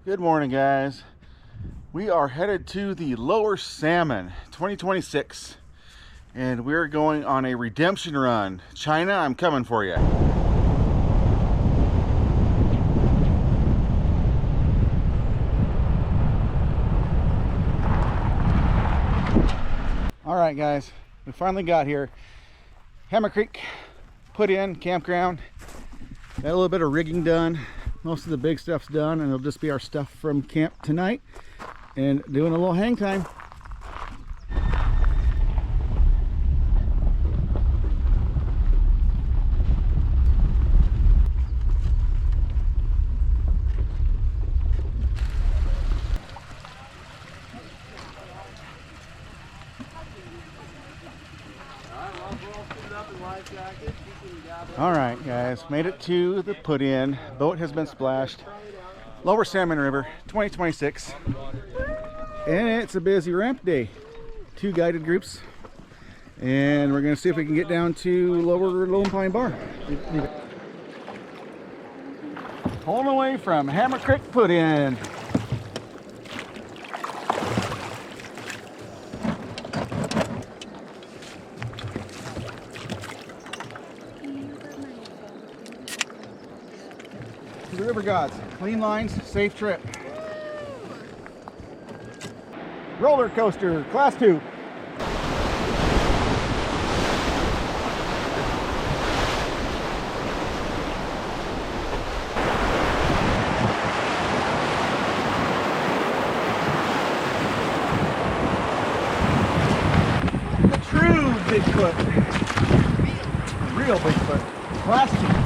Good morning, guys. We are headed to the Lower Salmon 2026 and we're going on a redemption run. China, I'm coming for you. All right, guys, we finally got here. Hammer Creek put in, campground. Got a little bit of rigging done. Most of the big stuff's done, and it'll just be our stuff from camp tonight and doing a little hang time. All right, guys, made it to the put-in. Boat has been splashed. Lower Salmon River 2026, and it's a busy ramp day. 2 guided groups, and we're gonna see if we can get down to Lower Lone Pine Bar. Pulling away from Hammer Creek put-in. To the river gods, clean lines, safe trip. Roller coaster, class 2. The true Bigfoot. Real Bigfoot. Class 2.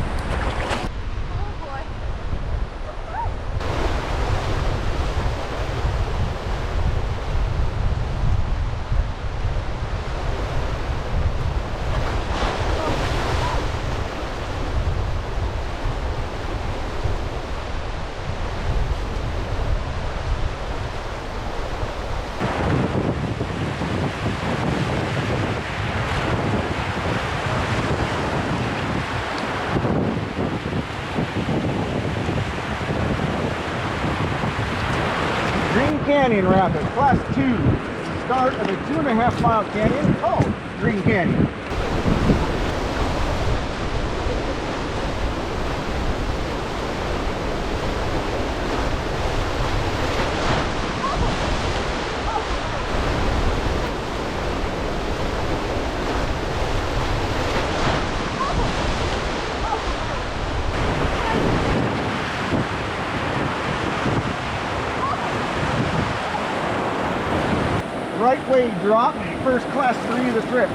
Canyon Rapid, class 2, start of a 2.5 mile canyon called Green Canyon. Right way drop, first class 3 of the trip.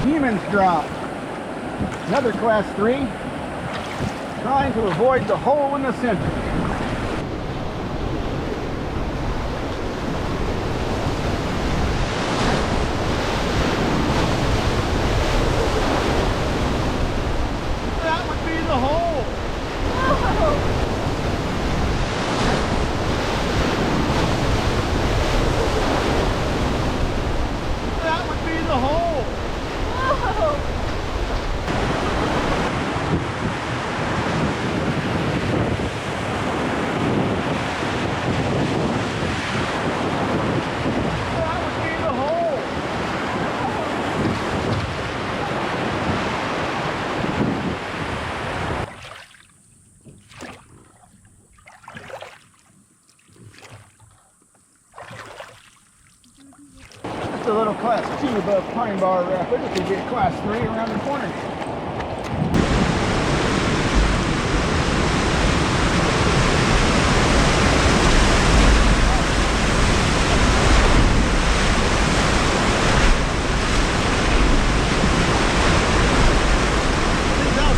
Demon's Drop, another class 3, trying to avoid the hole in the center. That would be the hole. That would be the hole. Just a little class 2 above Pine Bar Rapid. It could be a class 3 around the corner.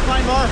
Pine Bar.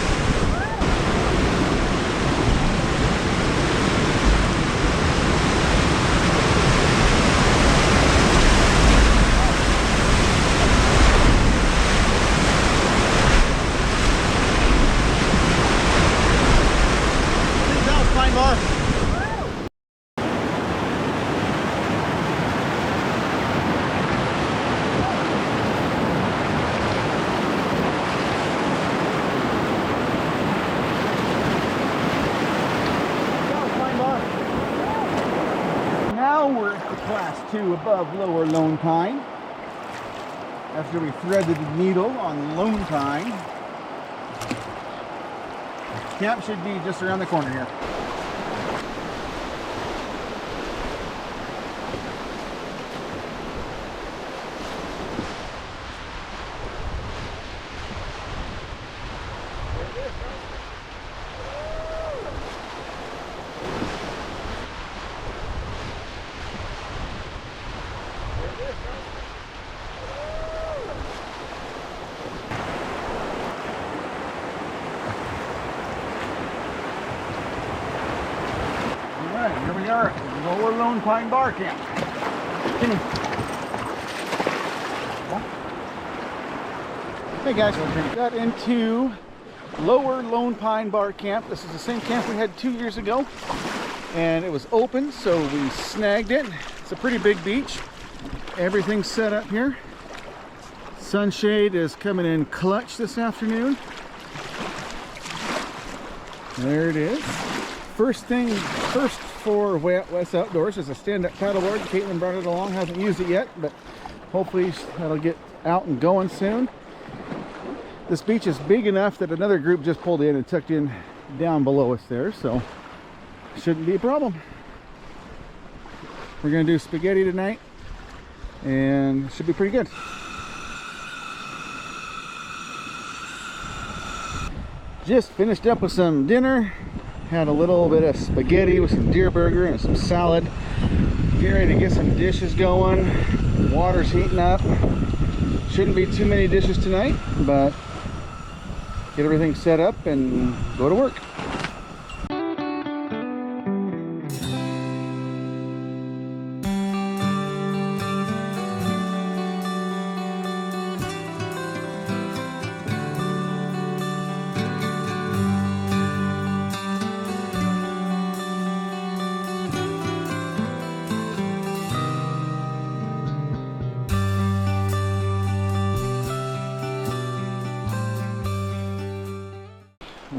Pine Bar. Now we're at the class 2 above Lower Lone Pine. After we threaded the needle on Lone Pine. Camp should be just around the corner here. Here we are at Lower Lone Pine Bar Camp. Hey guys, we got into Lower Lone Pine Bar Camp. This is the same camp we had 2 years ago, and it was open, so we snagged it. It's a pretty big beach. Everything's set up here. Sunshade is coming in clutch this afternoon. There it is. First for Way Out West Outdoors is a stand-up paddleboard. Caitlin brought it along, hasn't used it yet, but hopefully that'll get out and going soon. This beach is big enough that another group just pulled in and tucked in down below us there, so shouldn't be a problem. We're gonna do spaghetti tonight, and it should be pretty good. Just finished up with some dinner. Had a little bit of spaghetti with some deer burger and some salad. Getting ready to get some dishes going. Water's heating up. Shouldn't be too many dishes tonight, but get everything set up and go to work.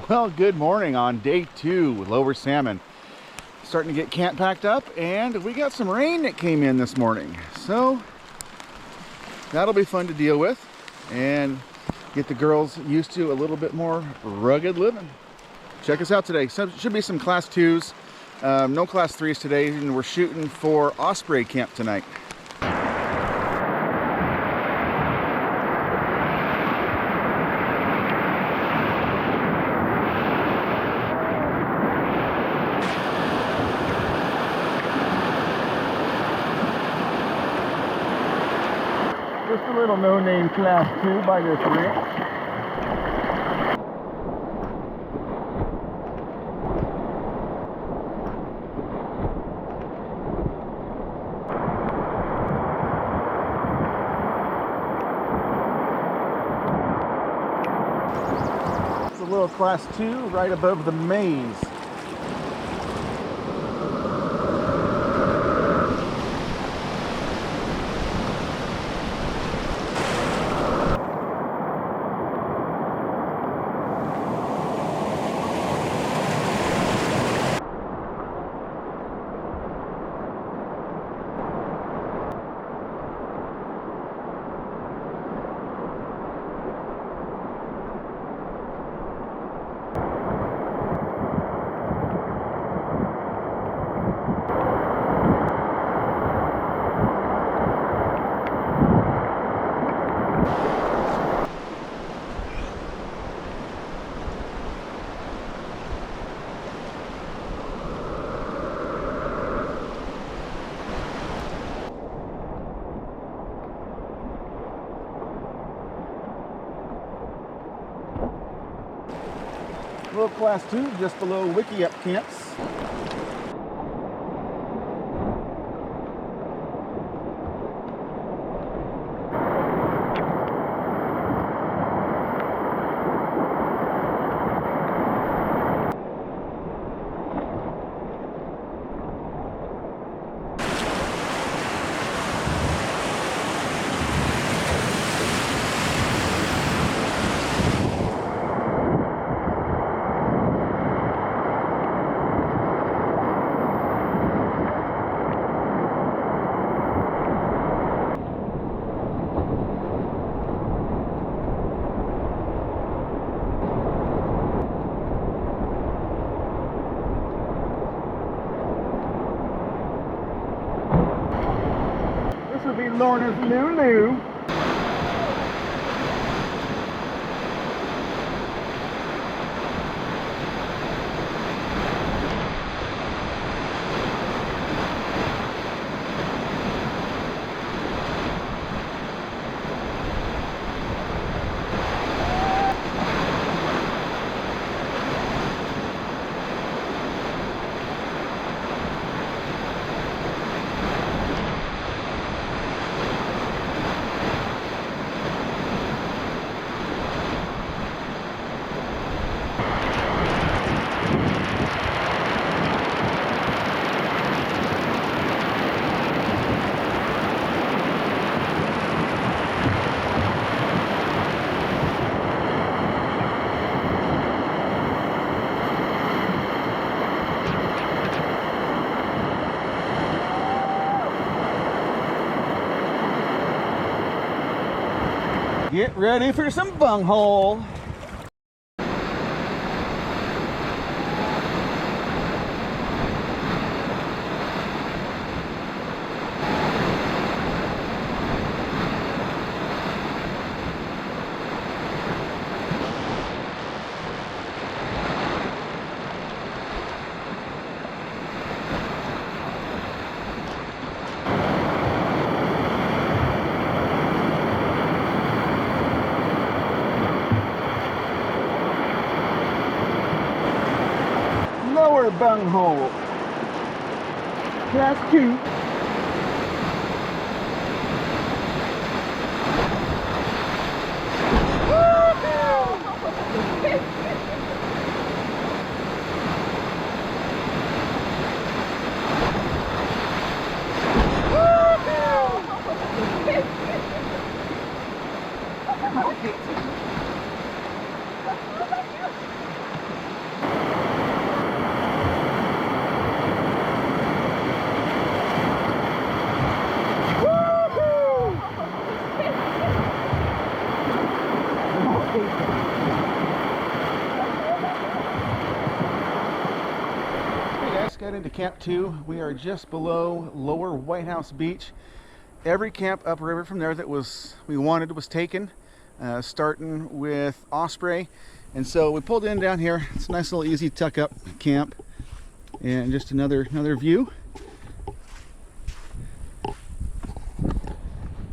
Well, good morning on day 2 with Lower Salmon. Starting to get camp packed up, and we got some rain that came in this morning. So that'll be fun to deal with and get the girls used to a little bit more rugged living. Check us out today. So should be some class 2s, no class 3s today, and we're shooting for Osprey Camp tonight. Just a little no-name class 2 by this Wright. It's a little class 2 right above the maze. Little class 2 just below Wiki Up camps. This would be known as Lulu. Get ready for some bunghole. Lower Bunghole, class 2. Got into Camp 2. We are just below Lower White House Beach. Every camp upriver from there that we wanted was taken, starting with Osprey, and so we pulled in down here. It's a nice little easy tuck up camp, and just another view.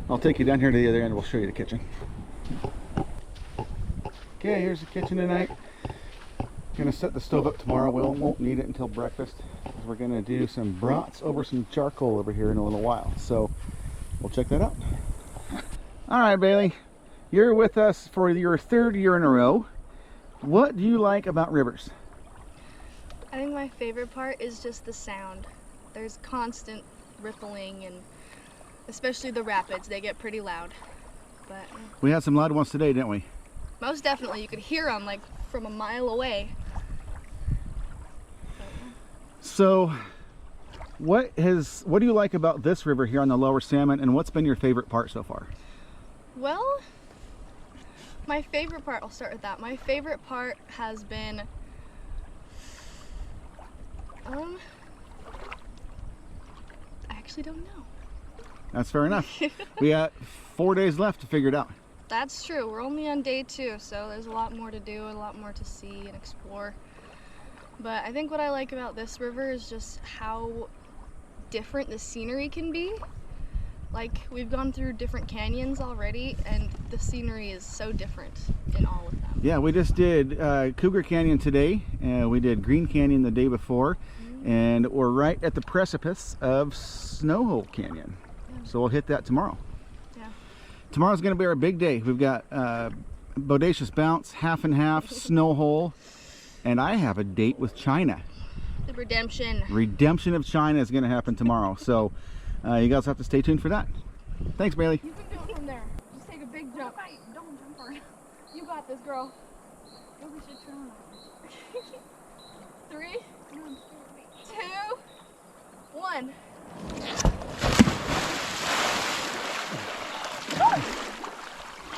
I'll take you down here to the other end. We'll show you the kitchen. Okay, here's the kitchen tonight. Gonna set the stove up tomorrow. We won't need it until breakfast. We're gonna do some brats over some charcoal over here in a little while. So we'll check that out. All right, Bailey, you're with us for your 3rd year in a row. What do you like about rivers? I think my favorite part is just the sound. There's constant rippling, and especially the rapids, they get pretty loud. But we had some loud ones today, didn't we? Most definitely. You could hear them like from a mile away. So what do you like about this river here on the Lower Salmon, and what's been your favorite part so far? Well, my favorite part, I'll start with that. My favorite part has been I actually don't know. That's fair enough. We got 4 days left to figure it out. That's true. We're only on day 2, so there's a lot more to do, a lot more to see and explore. But I think what I like about this river is just how different the scenery can be. Like, we've gone through different canyons already, and the scenery is so different in all of them. Yeah, we just did Cougar Canyon today, and we did Green Canyon the day before, and we're right at the precipice of Snowhole Canyon. So we'll hit that tomorrow. Yeah. Tomorrow's going to be our big day. We've got Bodacious Bounce, half and half, Snowhole, and I have a date with China. The redemption. Redemption of China is going to happen tomorrow. So you guys have to stay tuned for that. Thanks, Bailey. You can do it from there. Just take a big jump. Don't jump hard. You got this, girl. Maybe we should try. 3, 2, 1.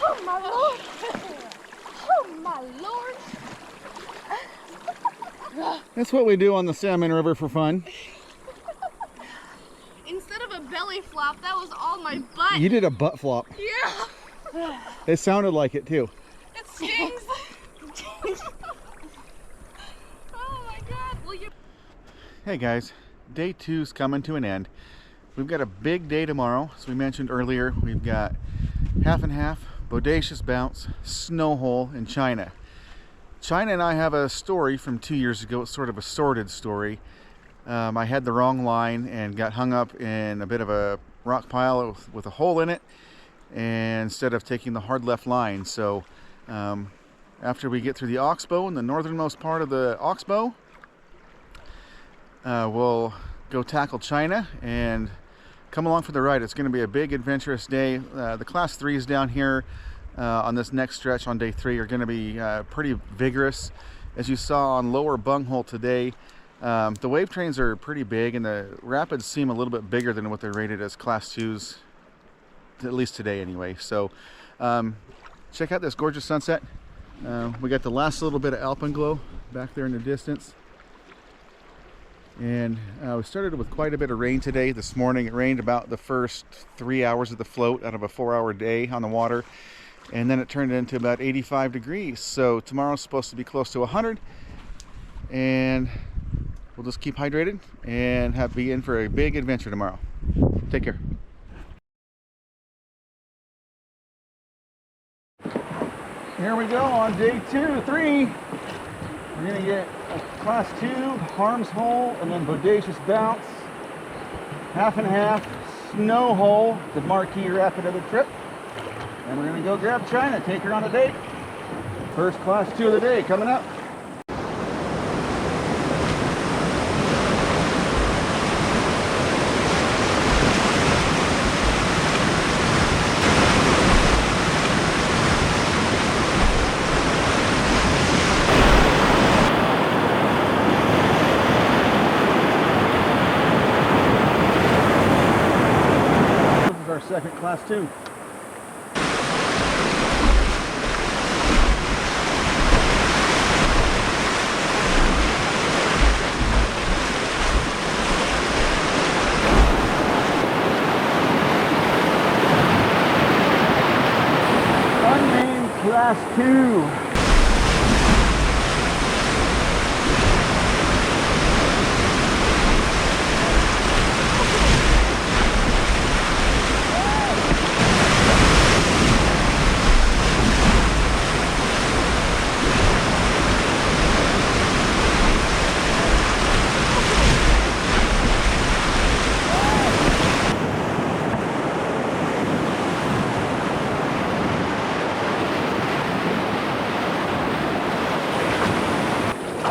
Oh my lord! Oh my lord! That's what we do on the Salmon River for fun. Instead of a belly flop, that was all my butt. You did a butt flop. Yeah. It sounded like it too. It stings. Oh my god. Well, you. Hey guys, day 2's coming to an end. We've got a big day tomorrow. As we mentioned earlier, we've got half and half, Bodacious Bounce, Snowhole, and China. China and I have a story from 2 years ago. It's sort of a sordid story. I had the wrong line and got hung up in a bit of a rock pile with a hole in it, and instead of taking the hard left line. So after we get through the oxbow in the northernmost part of the oxbow, we'll go tackle China and come along for the ride. It's going to be a big adventurous day. The class 3s down here on this next stretch on day 3 are going to be pretty vigorous. As you saw on Lower Bunghole today, the wave trains are pretty big, and the rapids seem a little bit bigger than what they're rated as class 2s, at least today anyway. So check out this gorgeous sunset. We got the last little bit of alpenglow back there in the distance. And we started with quite a bit of rain today. This morning it rained about the first 3 hours of the float out of a 4-hour day on the water, and then it turned into about 85 degrees. So tomorrow's supposed to be close to 100, and we'll just keep hydrated and be in for a big adventure tomorrow. Take care. Here we go on day 2, 3. We're going to get a class 2, Harm's Hole, and then Bodacious Bounce, half and half, Snowhole, the marquee rapid of the trip. And we're going to go grab China, take her on a date. First class 2 of the day coming up. Second class 2. Unnamed class 2.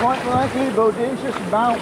Point marquee, Bodacious Bounce.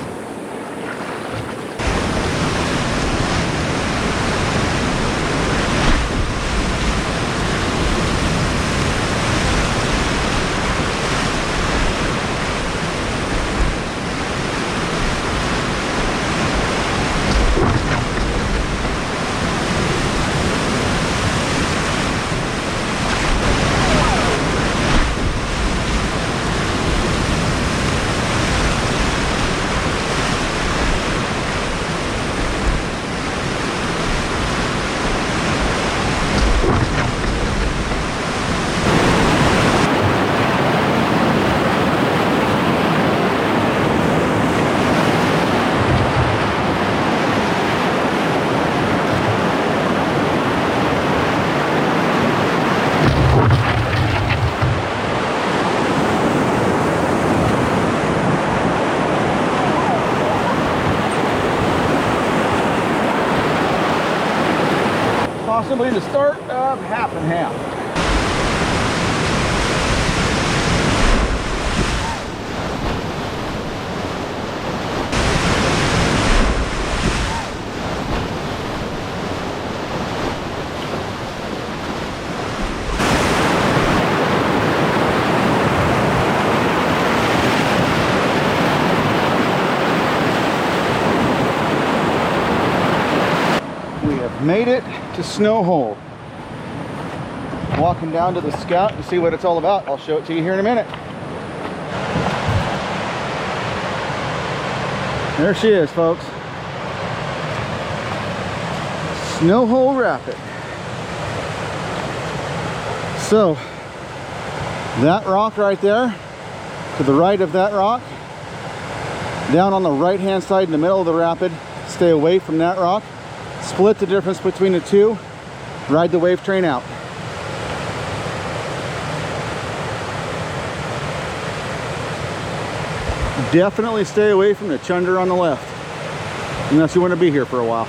possibly the start of half and half. Made it to Snowhole. Walking down to the Scout to see what it's all about. I'll show it to you here in a minute. There she is, folks. Snowhole Rapid. So, that rock right there, to the right of that rock, down on the right hand side in the middle of the rapid, stay away from that rock. Split the difference between the two, ride the wave train out. Definitely stay away from the chunder on the left, unless you want to be here for a while.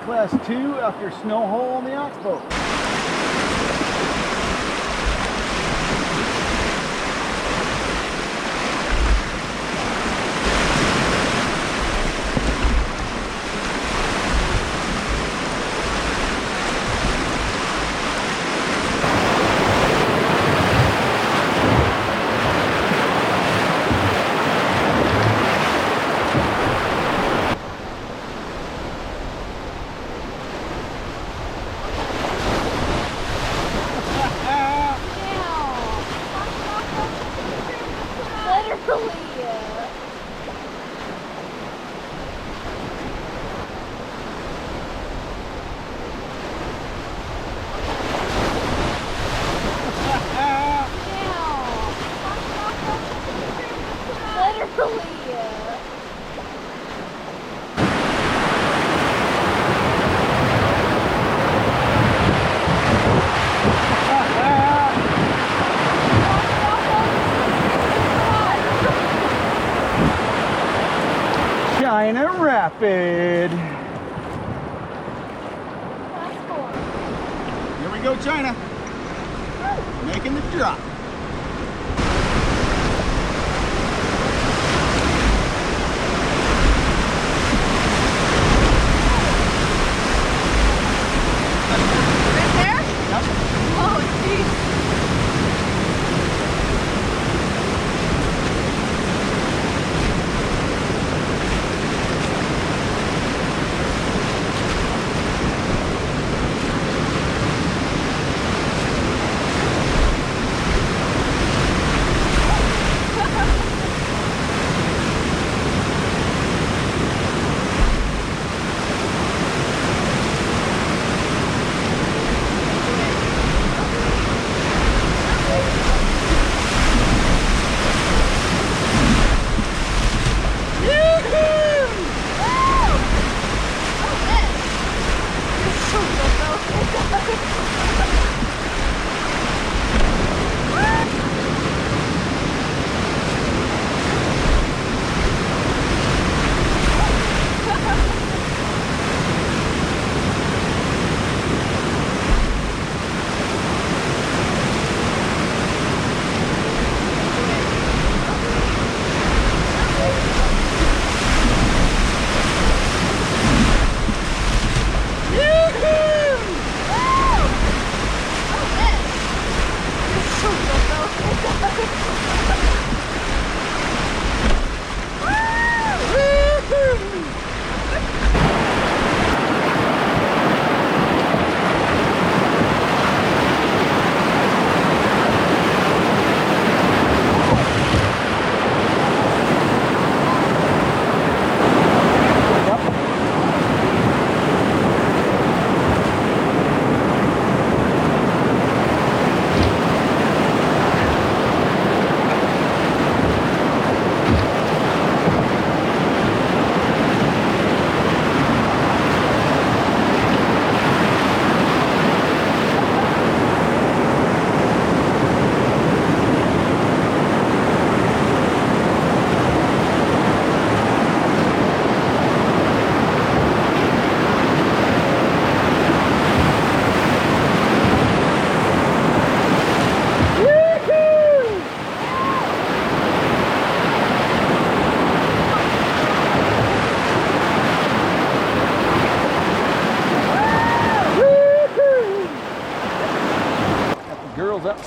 Class 2 after Snowhole on the oxbow. China Rapid. Here we go, China. Making the drop.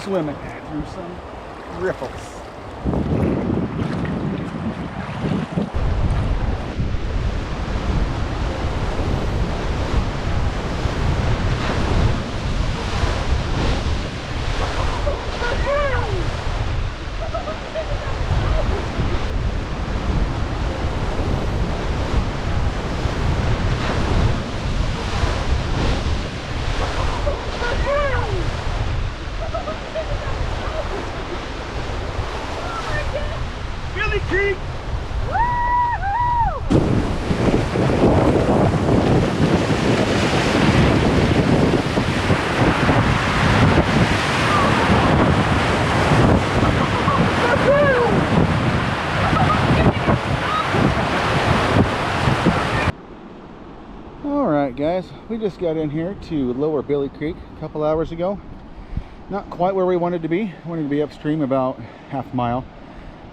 swimming through some ripples. Creek. Alright guys, we just got in here to Lower Billy Creek a couple hours ago. Not quite where we wanted to be. We wanted to be upstream about half a mile,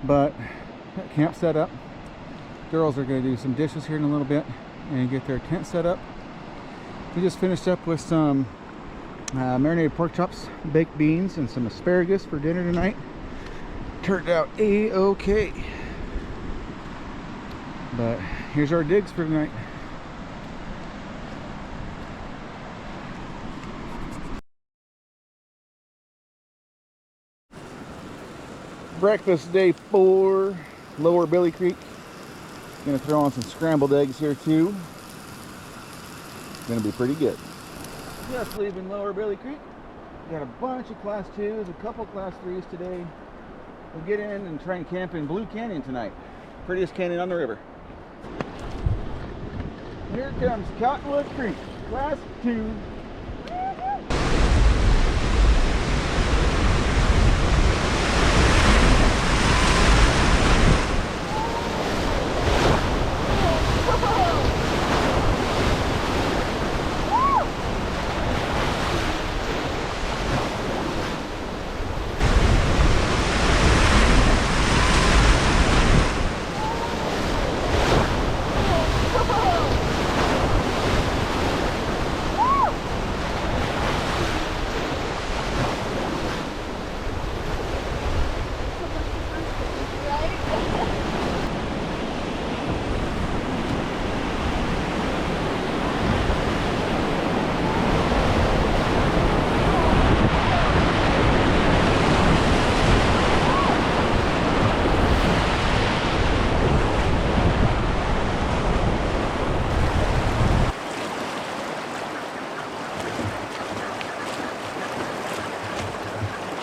but camp set up. Girls are going to do some dishes here in a little bit and get their tent set up. We just finished up with some marinated pork chops, baked beans, and some asparagus for dinner tonight. Turned out a-okay. But here's our digs for tonight. Breakfast day 4, Lower Billy Creek. Gonna throw on some scrambled eggs here too. Gonna be pretty good. Just leaving Lower Billy Creek. Got a bunch of class 2s, a couple class 3s today. We'll get in and try and camp in Blue Canyon tonight. Prettiest canyon on the river. Here comes Cottonwood Creek, class 2.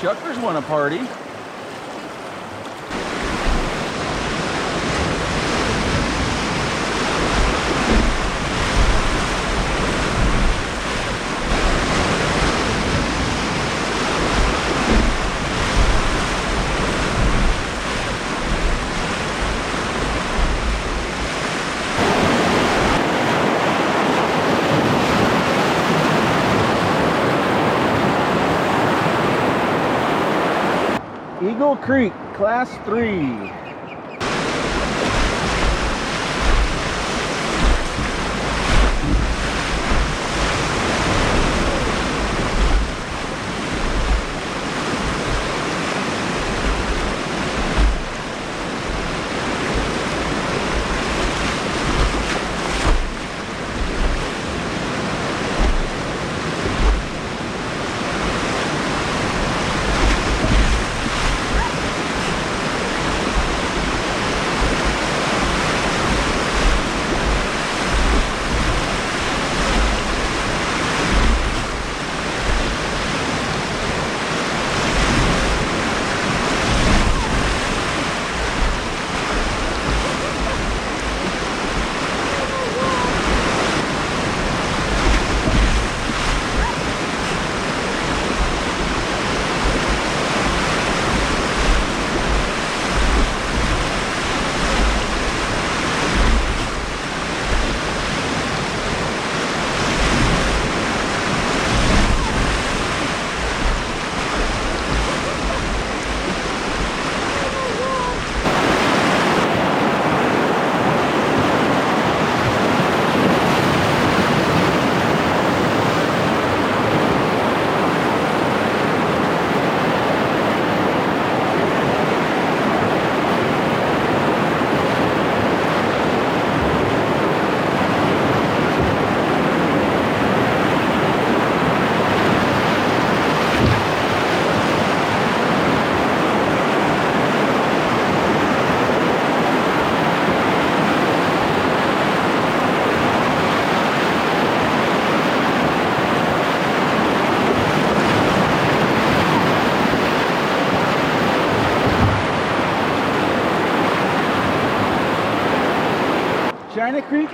Chuckers want a party. Eagle Creek, class 3.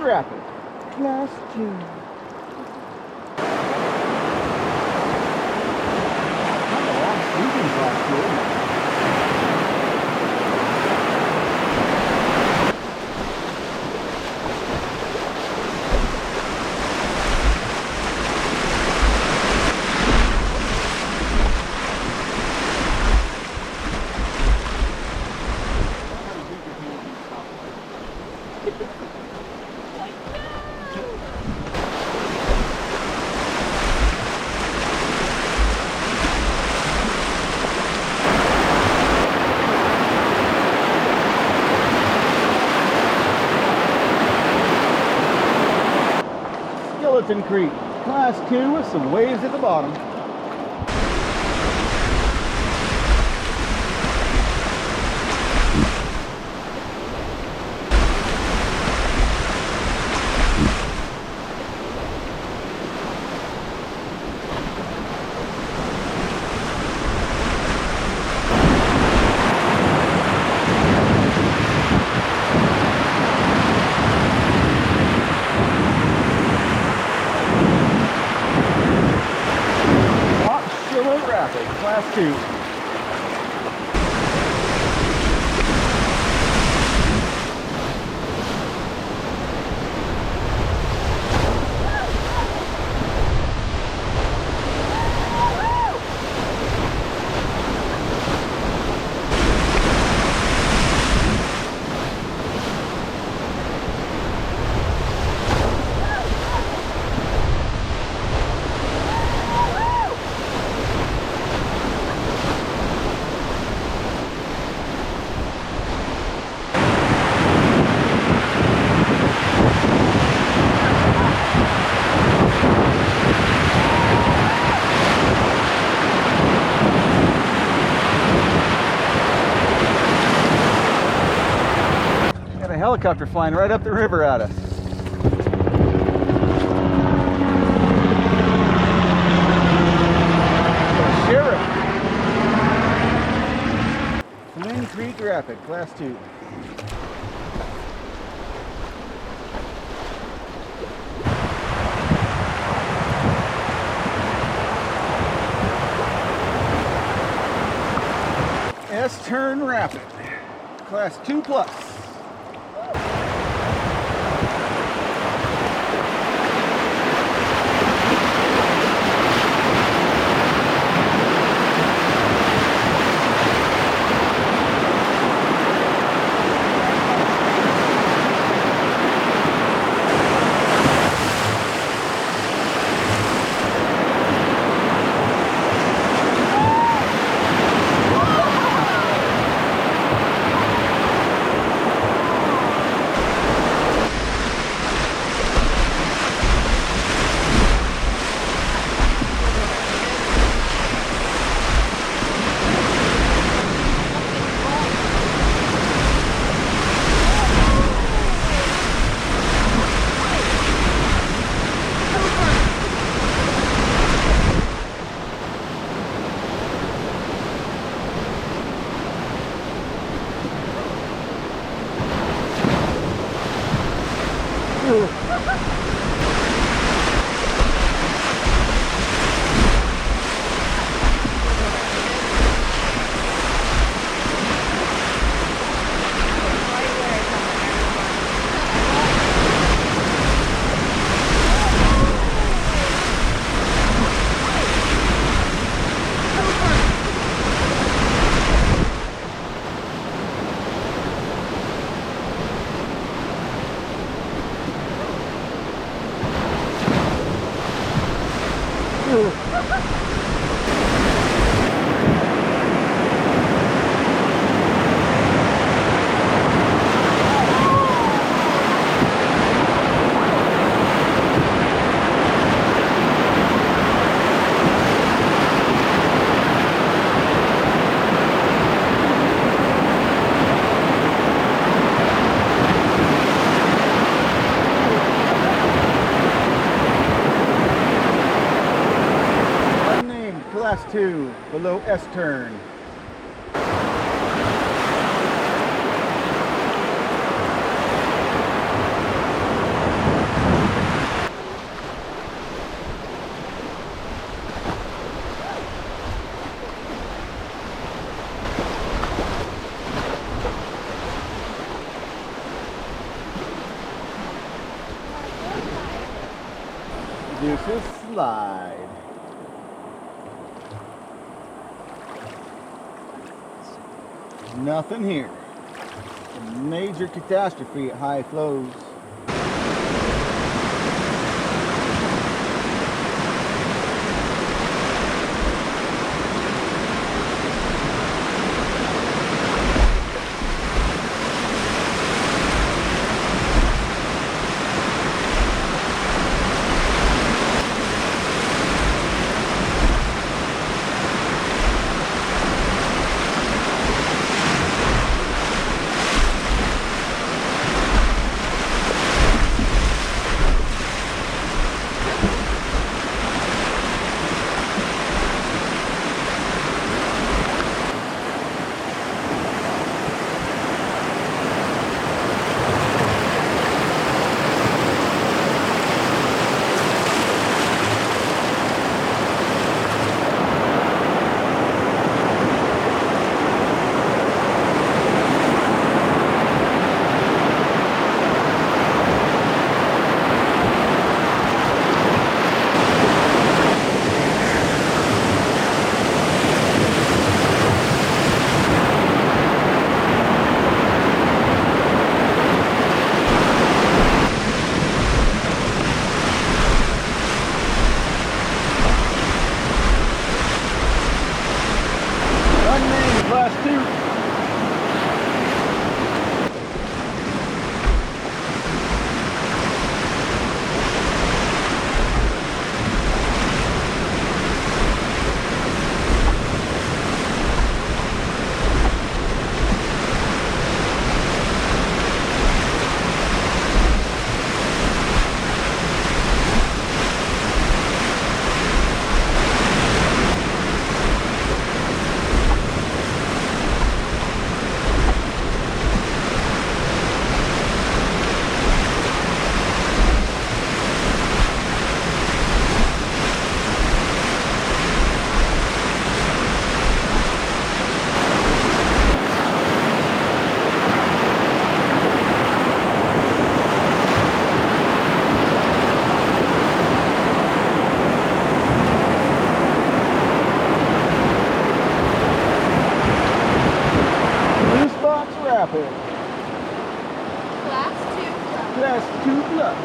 rapid, class 2. Skeleton Creek, class 2 with some waves at the bottom. Class 2. Helicopter flying right up the river at us. Sheriff. Flynn Creek Rapid, class 2. S-turn Rapid, class 2 plus. Class 2 below S-turn. Bodacious slide. Nothing here. A major catastrophe at high flows. Class 2 plus.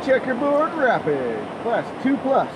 Checkerboard Rapid, Class 2 plus.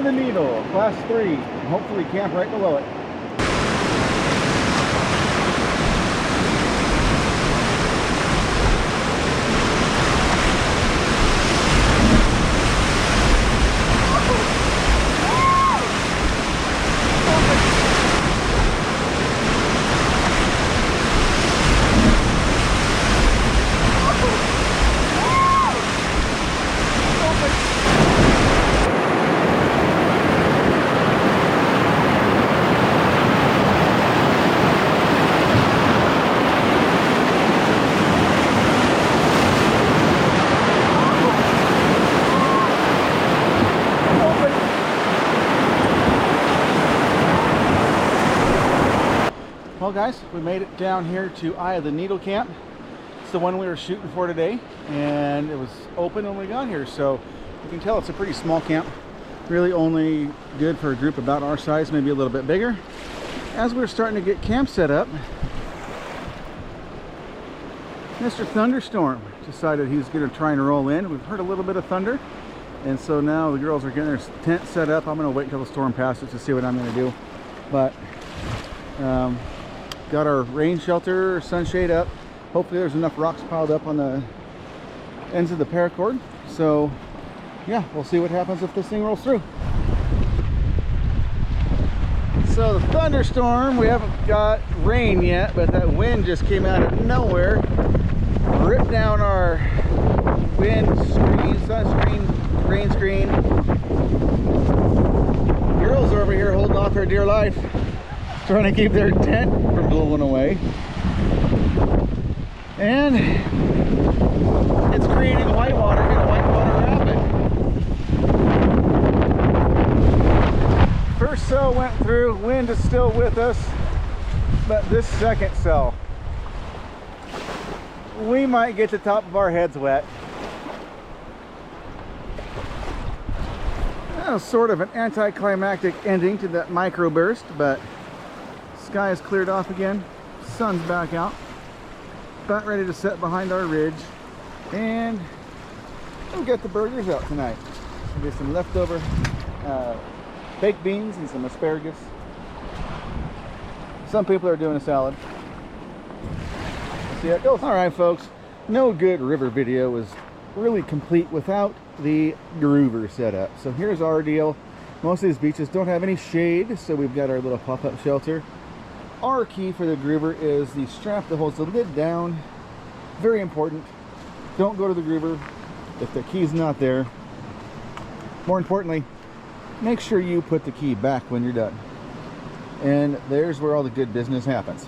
The needle, Class 3, and hopefully camp right below it. Well guys, we made it down here to Eye of the Needle Camp. It's the one we were shooting for today, and it was open when we got here, so you can tell it's a pretty small camp. Really only good for a group about our size, maybe a little bit bigger. As we're starting to get camp set up, Mr. Thunderstorm decided he was going to try and roll in. We've heard a little bit of thunder, and so now the girls are getting their tent set up. I'm going to wait until the storm passes to see what I'm going to do. But got our rain shelter, sunshade up. Hopefully there's enough rocks piled up on the ends of the paracord. So yeah, we'll see what happens if this thing rolls through. So the thunderstorm, we haven't got rain yet, but that wind just came out of nowhere. Ripped down our wind screen, sunscreen, rain screen. Girls are over here holding on for dear life, trying to keep their tent from blowing away. And it's creating whitewater in a whitewater rapid. First cell went through, wind is still with us, but this second cell, we might get the top of our heads wet. That was sort of an anticlimactic ending to that microburst, but sky has cleared off again, sun's back out, about ready to set behind our ridge, and we'll get the burgers out tonight. We'll get some leftover baked beans and some asparagus. Some people are doing a salad. See how it goes. All right, folks, no good river video is really complete without the groover set up. So here's our deal. Most of these beaches don't have any shade, so we've got our little pop-up shelter. Our key for the groover is the strap that holds the lid down. Very important. Don't go to the groover if the key's not there. More importantly, make sure you put the key back when you're done. And there's where all the good business happens.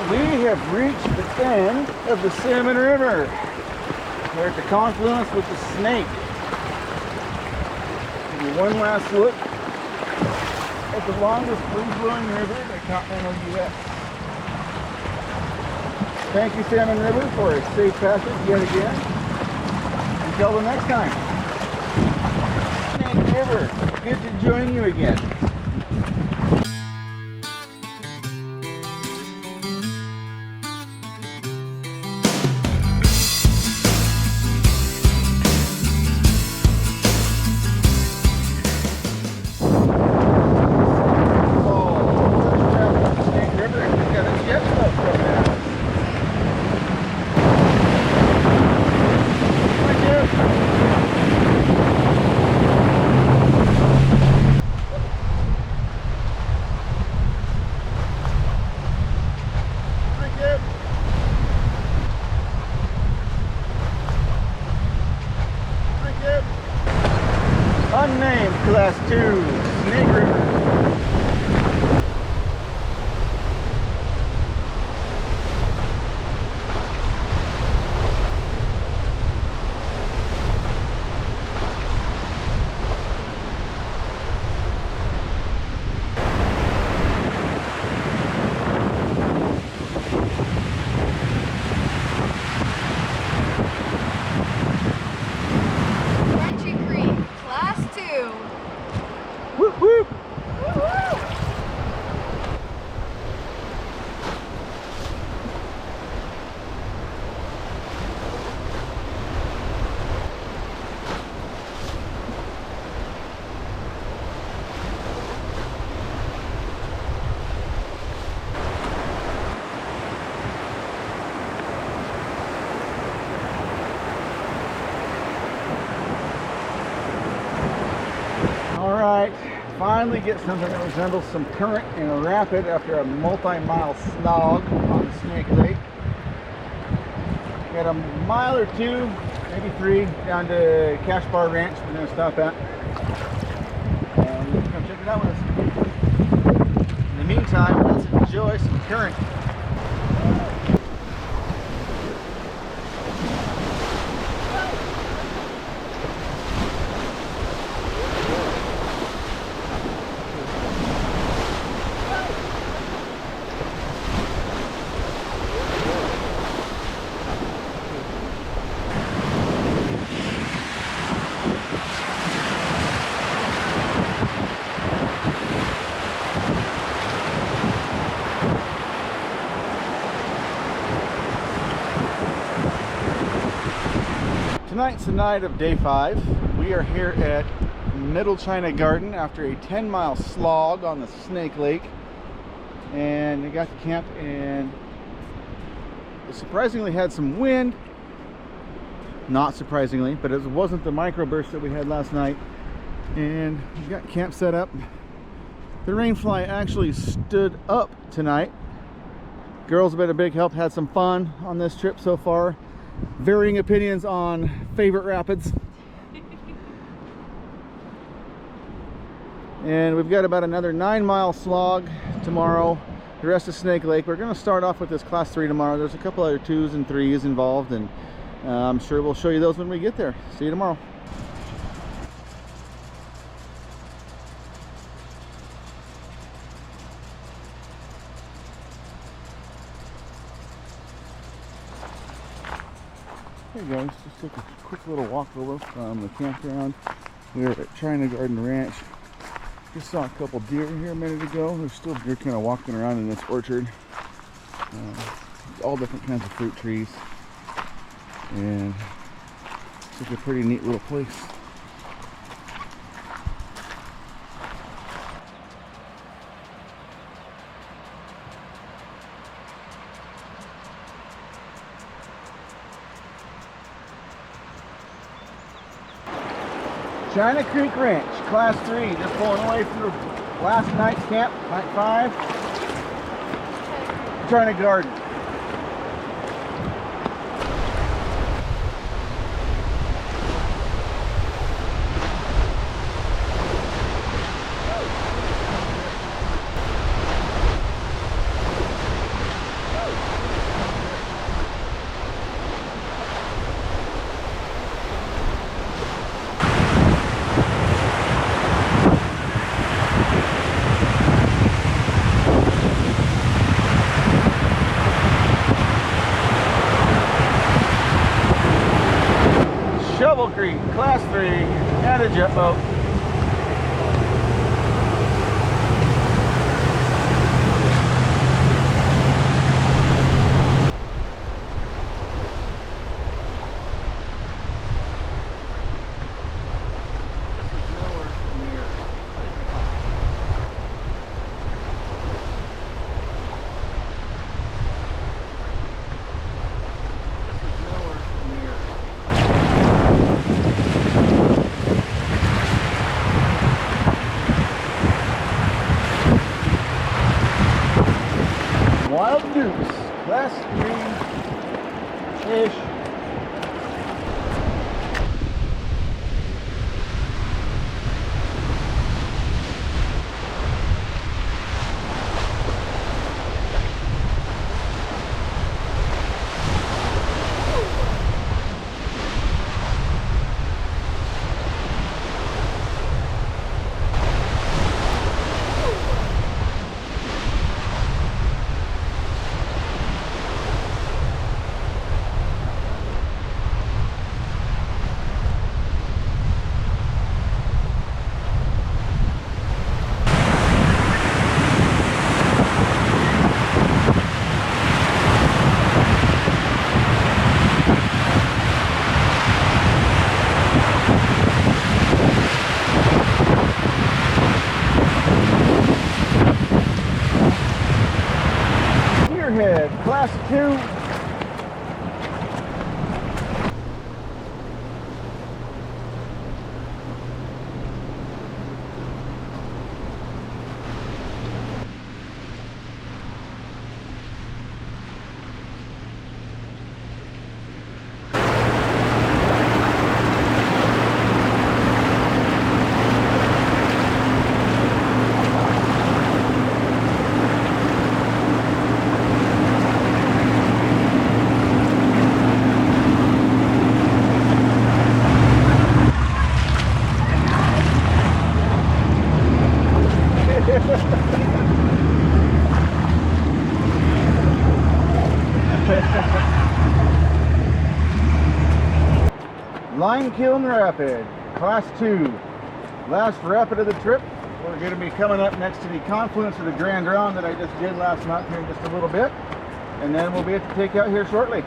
We have reached the end of the Salmon River. We're at the confluence with the Snake. Give you one last look at the longest free-flowing river in the continental U.S. Thank you, Salmon River, for a safe passage yet again. Until the next time. Snake River, good to join you again. Unnamed Class 2 Snake River. Whoop, whoop. All right, finally get something that resembles some current in a rapid after a multi-mile slog on the Snake Lake. Got a mile or two, maybe 3, down to Cash Bar Ranch we're going to stop at. Come check it out with us. meantime, let's enjoy some current. Tonight's the night of day 5. We are here at Middle China Garden after a 10-mile slog on the Snake Lake, and we got to camp, and it surprisingly had some wind. Not surprisingly, but it wasn't the microburst that we had last night. And we got camp set up. The rainfly actually stood up tonight. Girls have been a big help, had some fun on this trip so far. Varying opinions on favorite rapids. And we've got about another 9-mile slog tomorrow. The rest of Snake Lake. We're going to start off with this class 3 tomorrow. There's a couple other 2s and 3s involved, and I'm sure we'll show you those when we get there. See you tomorrow. Hey guys, just took a quick little walk over from the campground. We are at China Garden Ranch. Just saw a couple deer here a minute ago. There's still deer kind of walking around in this orchard. All different kinds of fruit trees. And it's a pretty neat little place. China Creek Ranch, Class 3, just pulling away from the last night's camp, night 5. China Garden. Shovel Creek, Class 3, and a jet boat. Wild Goose, Class 3-ish. Class 2. Line Kiln Rapid, Class 2. Last rapid of the trip. We're going to be coming up next to the confluence of the Grand Round that I just did last month here in just a little bit. And then we'll be at the takeout here shortly.